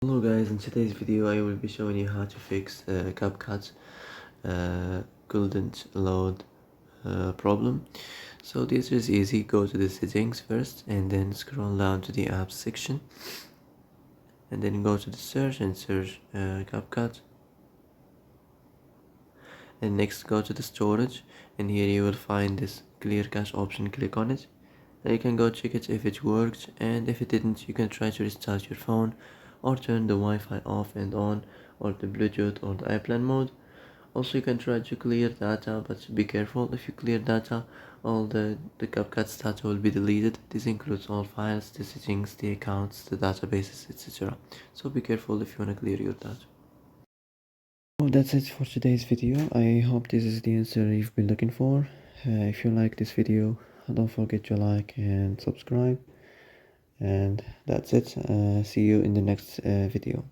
Hello guys, in today's video I will be showing you how to fix Capcut couldn't load problem. So this is easy. Go to the settings first and then scroll down to the apps section and then go to the search and search Capcut, and next go to the storage, and here you will find this clear cache option. Click on it and you can go check it if it worked, and if it didn't you can try to restart your phone or turn the Wi-Fi off and on, or the Bluetooth or the airplane mode. Also you can try to clear data, but be careful. If you clear data, all the CapCut's data will be deleted. This includes all files, the settings, the accounts, the databases, etc. So be careful if you want to clear your data. Well, that's it for today's video. I hope this is the answer you've been looking for. If you like this video, don't forget to like and subscribe. And that's it. See you in the next video.